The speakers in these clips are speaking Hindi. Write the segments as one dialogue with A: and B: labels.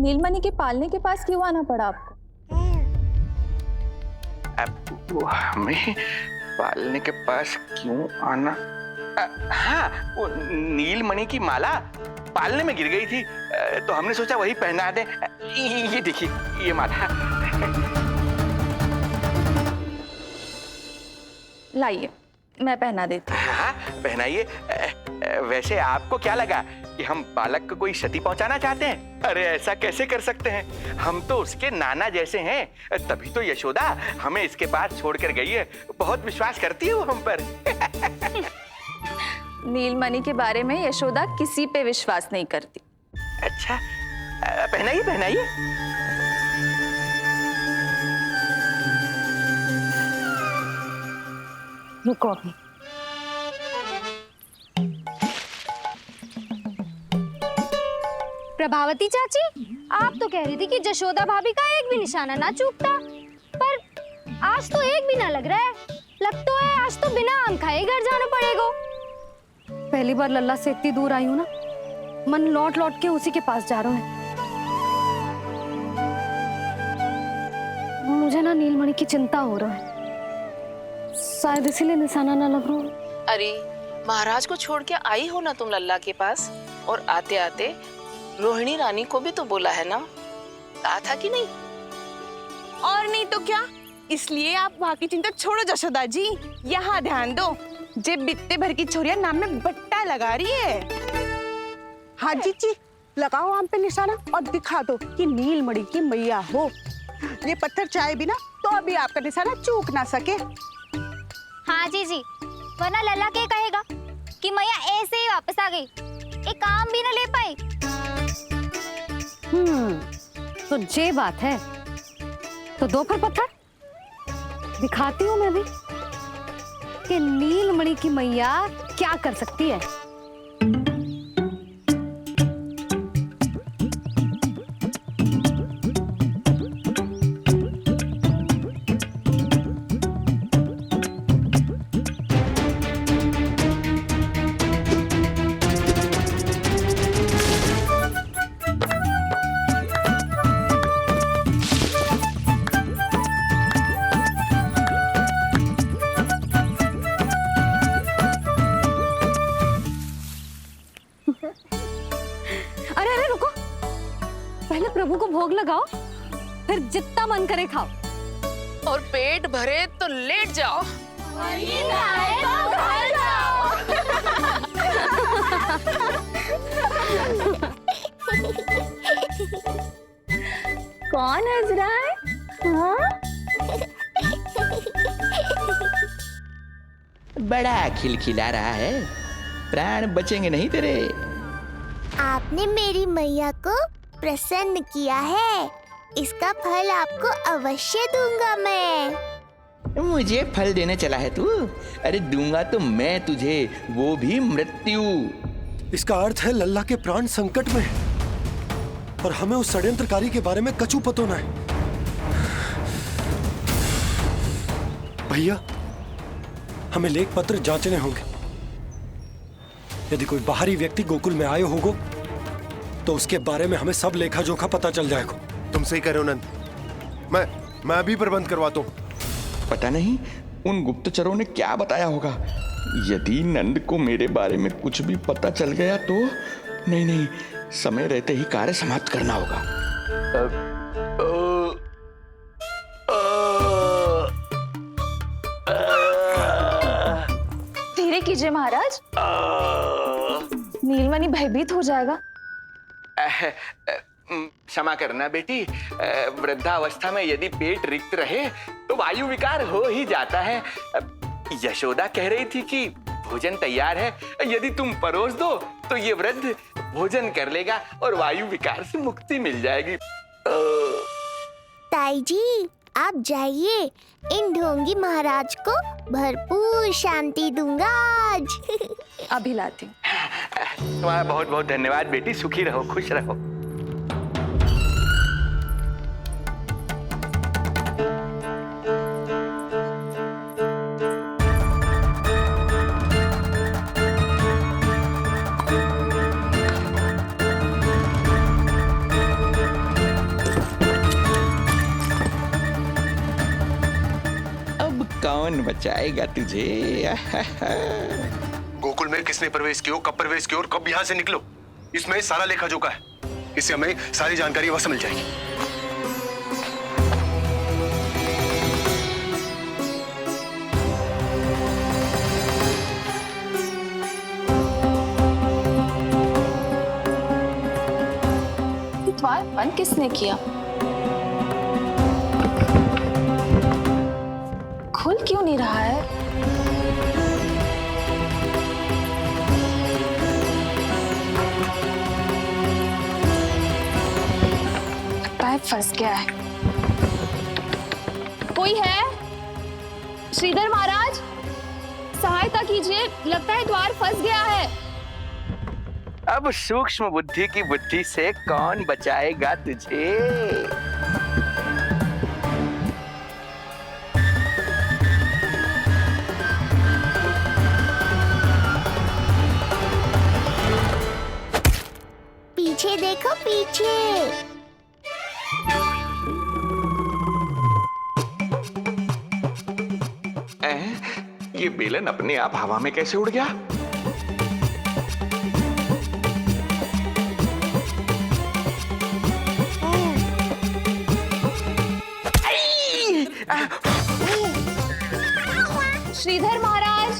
A: नीलमणि के पालने के पास क्यों आना पड़ा आपको?
B: अब वो हमें पालने के पास क्यों आना? हाँ, वो नीलमणि की माला पालने में गिर गई थी, तो हमने सोचा वही पहना दे। ये देखिए, ये माला।
A: लाइए, मैं पहना देती हूँ।
B: हाँ, पहनाइए। वैसे आपको क्या लगा कि हम बालक को कोई क्षति पहुंचाना चाहते हैं? अरे ऐसा कैसे कर सकते हैं? हम तो उसके नाना जैसे हैं, तभी तो यशोदा हमें इसके पास छोड़कर गई है। बहुत विश्वास करती है वो हम पर।
A: नीलमणि के बारे में यशोदा किसी पे विश्वास नहीं करती।
B: अच्छा, पहनाइए पहनाइए।
A: रुको अभी।
C: प्रभावती चाची, आप तो कह रही थी कि जशोदा भाभी का एक भी निशाना ना चूकता, पर आज तो एक भी ना लग रहा है। लगता है आज तो बिना आम खाए घर जाना पड़ेगा।
D: पहली बार लल्ला से इतनी दूर आई हूँ ना, मन लौट लौट के उसी के पास जा रहा है। मुझे ना नीलमणि की चिंता हो रहा है, शायद इसीलिए निशाना ना लग रहा हो।
E: अरे महाराज को छोड़ के आई हो ना तुम लल्ला के पास, और आते आते रोहिणी रानी को भी तो बोला है ना, कहा था कि नहीं?
F: और नहीं तो क्या, इसलिए आप वहाँ की चिंता छोड़ो जशोदा जी, यहाँ ध्यान दो। जे बित्ते भर की छोरिया नाम में बट्टा लगा रही है।
G: हाँ जीजी, लगाओ आम पे निशाना और दिखा दो कि नीलमणि की मैया हो। ये पत्थर चाहे भी ना तो अभी आपका निशाना चूक ना सके।
C: हाँ जीजी, वरना लल्ला के कहेगा कि मैया ऐसे ही वापस आ गई, एक काम भी ना ले पाई।
D: तो ये बात है, तो दो फिर पत्थर दिखाती हूँ मैं भी कि नीलमणि की मैया क्या कर सकती है। अरे रुको, पहले प्रभु को भोग लगाओ, फिर जितना मन करे खाओ।
E: और पेट भरे तो लेट जाओ।
A: कौन हंस रहा है? हाँ?
B: बड़ा खिलखिला रहा है, प्राण बचेंगे नहीं तेरे।
H: आपने मेरी मैया को प्रसन्न किया है, इसका फल आपको अवश्य दूंगा मैं।
B: मुझे फल देने चला है तू? अरे दूंगा तो मैं तुझे, वो भी मृत्यु।
I: इसका अर्थ है लल्ला के प्राण संकट में है और हमें उस षड्यंत्रकारी के बारे में कचू पतोना है। भैया, हमें लेख पत्र जांचने होंगे। यदि कोई बाहरी व्यक्ति गोकुल में आए होगो तो उसके बारे में हमें सब लेखा जोखा पता चल जाएगा।
J: तुम सही कह रहे हो नंद, मैं अभी प्रबंध करवाता हूँ।
B: पता नहीं उन गुप्तचरों ने क्या बताया होगा। यदि नंद को मेरे बारे में कुछ भी पता चल गया तो नहीं, समय रहते ही कार्य समाप्त करना होगा।
A: धीरे कीजिए महाराज, नीलमणि भयभीत हो जाएगा।
B: क्षमा करना बेटी, वृद्धावस्था में यदि पेट रिक्त रहे तो वायु विकार हो ही जाता है। यशोदा कह रही थी कि भोजन तैयार है, यदि तुम परोस दो तो ये वृद्ध भोजन कर लेगा और वायु विकार से मुक्ति मिल जाएगी।
H: ताई जी, आप जाइए, इन ढोंगी महाराज को भरपूर शांति दूंगा आज।
A: अभी लाती।
B: तुम्हारा बहुत बहुत धन्यवाद बेटी, सुखी रहो, खुश रहो। कौन बचाएगा तुझे?
J: गोकुल में किसने प्रवेश किया, कब प्रवेश किया और कब यहाँ से निकलो, इसमें सारा लेखा जोखा है। इससे हमें सारी जानकारी वहां से मिल जाएगी।
A: द्वार बंद किसने किया? खुल क्यों नहीं रहा है? लगता है फंस गया है। कोई है? श्रीधर महाराज, सहायता कीजिए, लगता है द्वार फंस गया है।
B: अब सूक्ष्म बुद्धि की बुद्धि से कौन बचाएगा तुझे?
H: पीछे देखो पीछे।
B: ये बेलन अपने आप हवा में कैसे उड़ गया?
A: श्रीधर महाराज,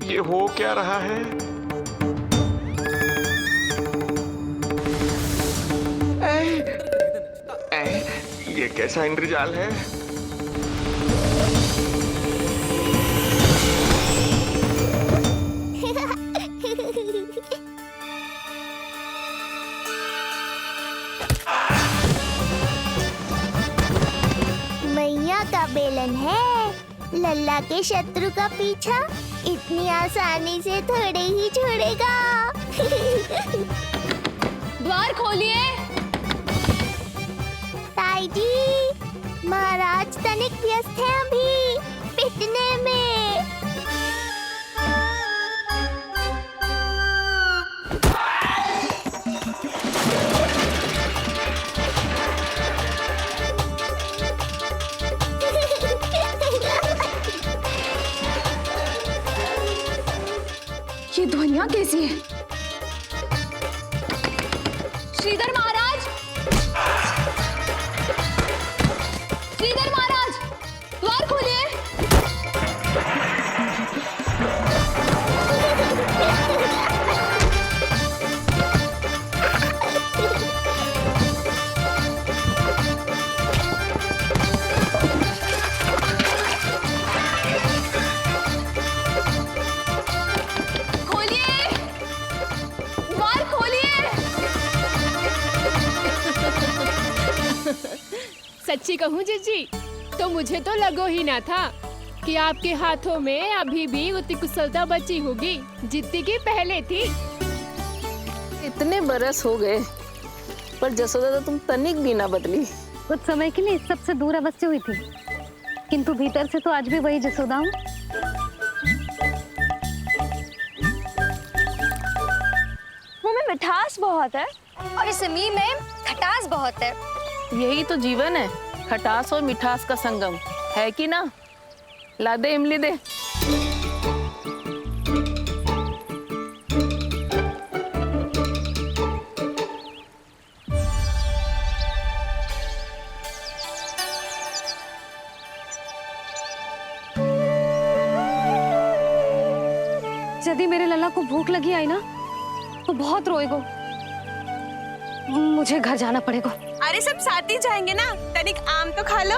B: ये हो क्या रहा है? ये कैसा इंद्रजाल है?
H: मैया का बेलन है, लल्ला के शत्रु का पीछा इतनी आसानी से थोड़े ही छोड़ेगा।
A: द्वार खोलिए।
H: ताई जी, महाराज तनिक व्यस्त है अभी पिटने में।
A: ये ध्वनियां कैसी है? श्रीधर महाराज, श्रीधर महाराज, द्वार खोलिए। खोलिए, द्वार खोलिए।
K: सच्ची कहूँ जीजी, तो मुझे तो लगो ही ना था कि आपके हाथों में अभी भी उतनी कुशलता बची होगी जितनी की पहले थी।
E: इतने बरस हो गए पर जसोदा तो तुम तनिक भी ना बदली।
D: कुछ समय के लिए इस सबसे दूर अवश्य हुई थी, किंतु भीतर से तो आज भी वही जसोदा हूँ।
A: मुंह में मिठास बहुत है
C: और इस मी में खटास बहुत है।
E: यही तो जीवन है, खटास और मिठास का संगम है कि ना? ला दे इमली दे।
D: यदि मेरे लल्ला को भूख लगी आई ना तो बहुत रोएगो। मुझे घर जाना पड़ेगा।
F: अरे सब साथ ही जाएंगे ना, तनिक आम तो खा लो।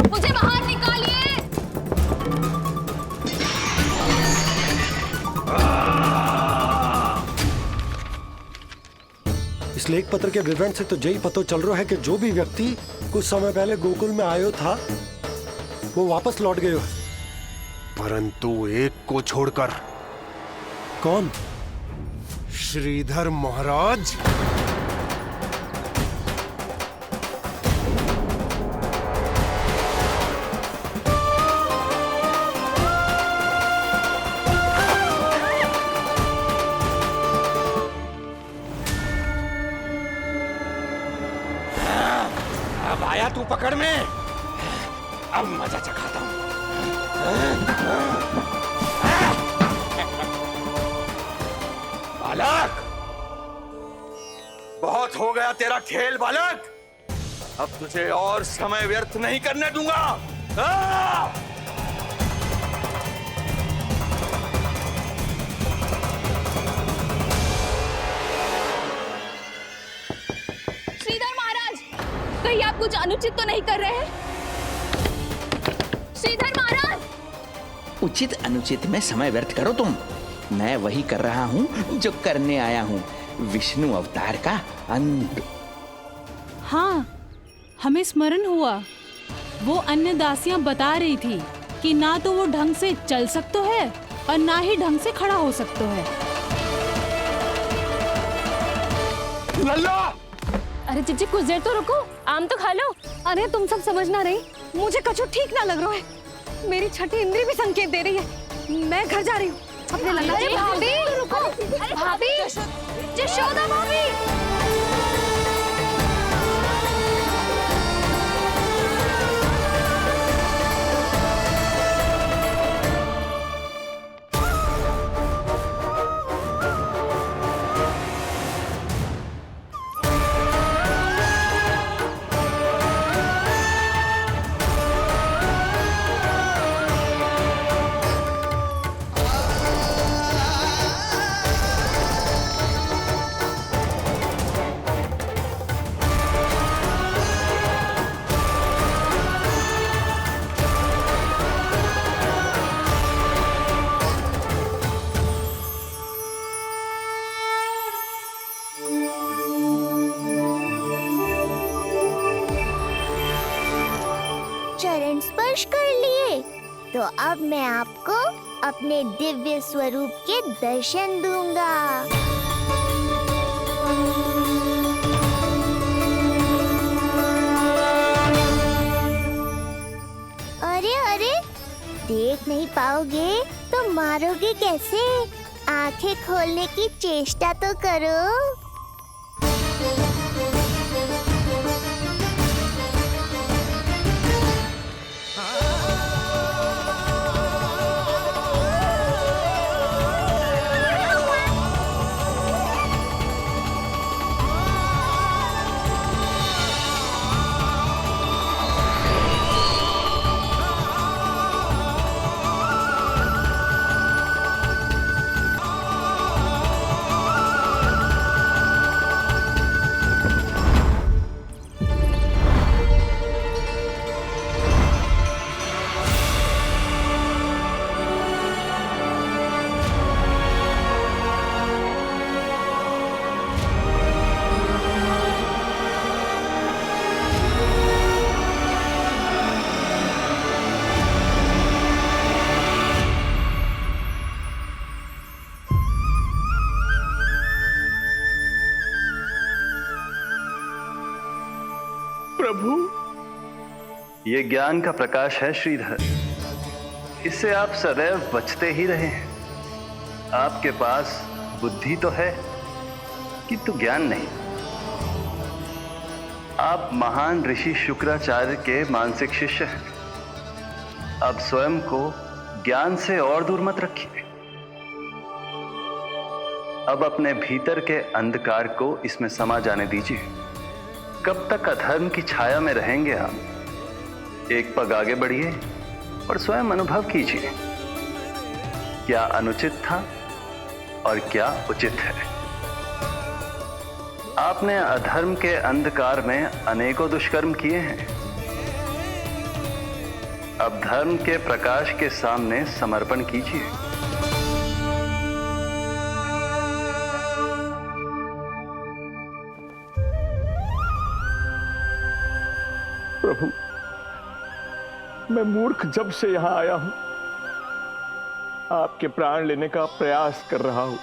A: मुझे बाहर निकालिए।
I: इसलिए लेख पत्र के विवरण से तो यही पता चल रहा है कि जो भी व्यक्ति कुछ समय पहले गोकुल में आयो था वो वापस लौट गयो है।
J: परंतु एक को छोड़कर।
I: कौन?
J: श्रीधर महाराज।
B: अब आया तू पकड़ में, अब मजा चखाता हूं। बालक, बहुत हो गया तेरा खेल बालक, अब तुझे और समय व्यर्थ नहीं करने दूंगा।
A: श्रीधर महाराज, कहीं आप कुछ अनुचित तो नहीं कर रहे हैं? श्रीधर महाराज!
B: उचित अनुचित में समय व्यर्थ करो तुम, मैं वही कर रहा हूं जो करने आया हूं, विष्णु अवतार का अंत।
L: हाँ, हमें स्मरण हुआ, वो अन्य दासियां बता रही थी कि ना तो वो ढंग से चल सकते है और ना ही ढंग से खड़ा हो सकते है।
B: लल्ला!
A: अरे चिच्ची, कुछ देर तो रुको, आम तो खा लो।
D: अरे तुम सब समझ ना रही, मुझे कछु ठीक ना लग रहा है। मेरी छठी इंद्री भी संकेत दे रही है। मैं घर जा रही हूँ अपने लल्ला।
A: अरे भाभी, रुको। भाभी,
C: जशोदा भाभी।
H: चरण स्पर्श कर लिए तो अब मैं आपको अपने दिव्य स्वरूप के दर्शन दूंगा। अरे अरे, देख नहीं पाओगे तो मारोगे कैसे? आंखें खोलने की चेष्टा तो करो।
M: प्रभु, ये ज्ञान का प्रकाश है श्रीधर, इससे आप सदैव बचते ही रहे हैं। आपके पास बुद्धि तो है किंतु ज्ञान नहीं। आप महान ऋषि शुक्राचार्य के मानसिक शिष्य हैं। अब स्वयं को ज्ञान से और दूर मत रखिए। अब अपने भीतर के अंधकार को इसमें समा जाने दीजिए। कब तक अधर्म की छाया में रहेंगे हम? एक पग आगे बढ़िए और स्वयं अनुभव कीजिए, क्या अनुचित था और क्या उचित है। आपने अधर्म के अंधकार में अनेकों दुष्कर्म किए हैं। अब धर्म के प्रकाश के सामने समर्पण कीजिए।
B: प्रभु, मैं मूर्ख जब से यहां आया हूं, आपके प्राण लेने का प्रयास कर रहा हूं,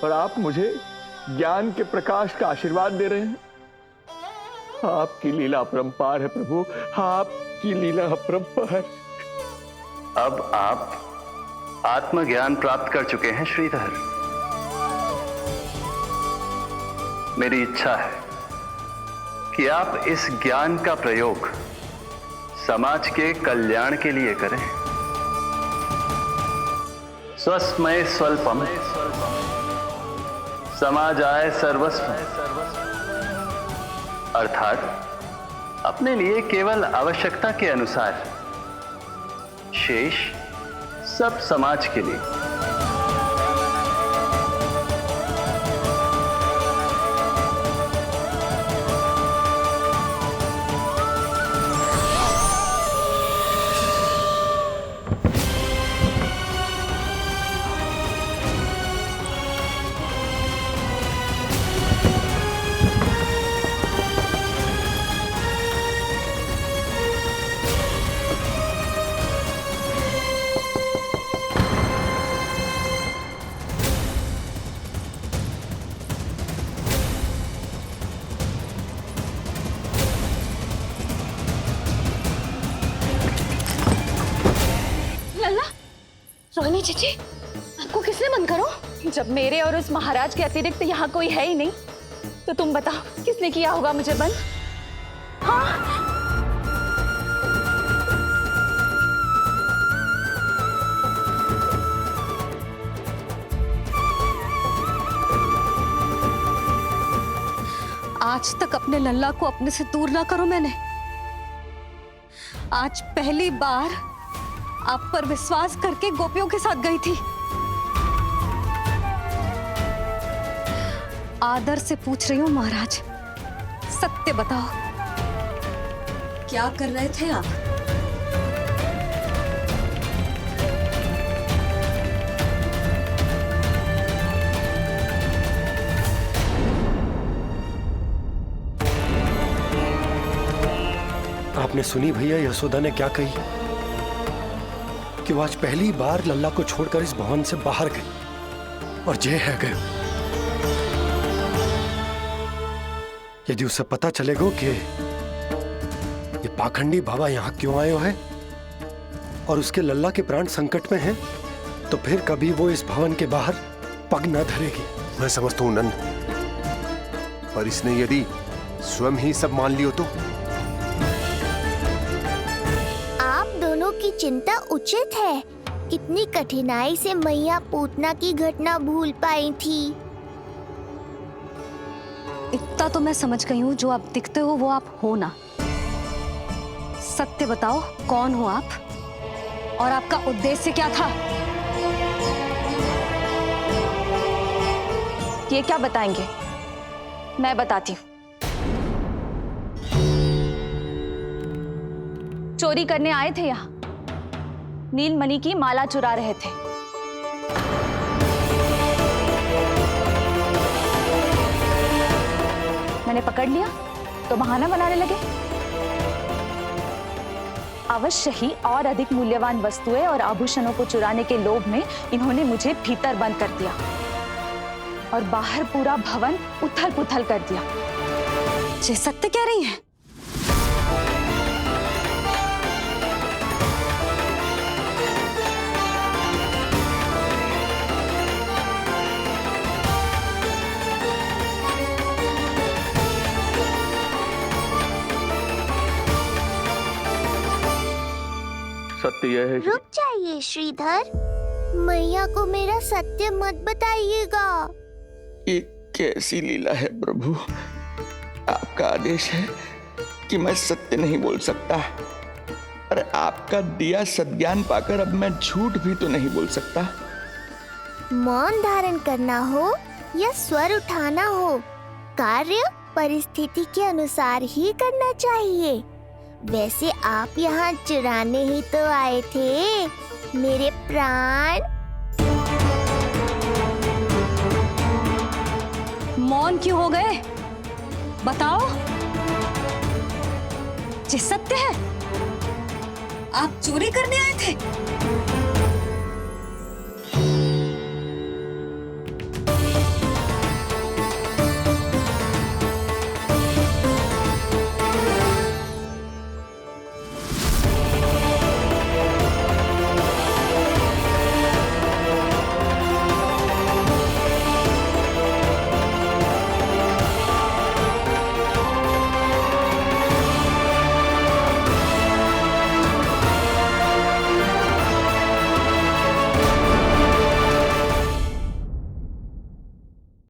B: और आप मुझे ज्ञान के प्रकाश का आशीर्वाद दे रहे हैं। आपकी लीला अपरंपार है प्रभु, आपकी लीला अपरंपार।
M: अब आप आत्मज्ञान प्राप्त कर चुके हैं श्रीधर। मेरी इच्छा है कि आप इस ज्ञान का प्रयोग समाज के कल्याण के लिए करें। स्वस्मय स्वल्पम समाजाय सर्वस्व, अर्थात अपने लिए केवल आवश्यकता के अनुसार, शेष सब समाज के लिए।
A: रोहिणी जीजी, आपको किसने बंद करो? जब मेरे और उस महाराज के अतिरिक्त यहाँ कोई है ही नहीं, तो तुम बताओ किसने किया होगा मुझे बंद? हाँ?
D: आज तक अपने लल्ला को अपने से दूर ना करो मैंने। आज पहली बार आप पर विश्वास करके गोपियों के साथ गई थी। आदर से पूछ रही हूँ महाराज, सत्य बताओ, क्या कर रहे थे आप?
I: आपने सुनी भैया यशोदा ने क्या कही? कि वो आज पहली बार लल्ला को छोड़कर इस भवन से बाहर गई और जे है गए। यदि उसे पता चलेगा कि ये पाखंडी बाबा यहां क्यों आए हैं और उसके लल्ला के प्राण संकट में हैं, तो फिर कभी वो इस भवन के बाहर पग न धरेगी।
J: मैं समझता हूं नंद, पर इसने यदि स्वयं ही सब मान लियो तो?
H: की चिंता उचित है। कितनी कठिनाई से मैया पूतना की घटना भूल पाई थी।
D: इतना तो मैं समझ गई हूँ, जो आप दिखते हो वो आप हो ना। सत्य बताओ, कौन हो आप और आपका उद्देश्य क्या था?
A: ये क्या बताएंगे? मैं बताती हूँ। चोरी करने आए थे यहाँ, नीलमणि की माला चुरा रहे थे। मैंने पकड़ लिया तो बहाना बनाने लगे। अवश्य ही और अधिक मूल्यवान वस्तुएं और आभूषणों को चुराने के लोभ में इन्होंने मुझे भीतर बंद कर दिया और बाहर पूरा भवन उथल पुथल कर दिया।
D: ये सत्य कह रही हैं?
B: सत्य यह है।
H: रुक जाइए श्रीधर, मैया को मेरा सत्य मत बताइएगा।
B: ये कैसी लीला है प्रभु? आपका आदेश है कि मैं सत्य नहीं बोल सकता, पर आपका दिया सद्ज्ञान पाकर अब मैं झूठ भी तो नहीं बोल सकता।
H: मौन धारण करना हो या स्वर उठाना हो, कार्य परिस्थिति के अनुसार ही करना चाहिए। वैसे आप यहाँ चुराने ही तो आए थे मेरे प्राण।
D: मौन क्यों हो गए? बताओ। ये सत्य है? आप चोरी करने आए थे?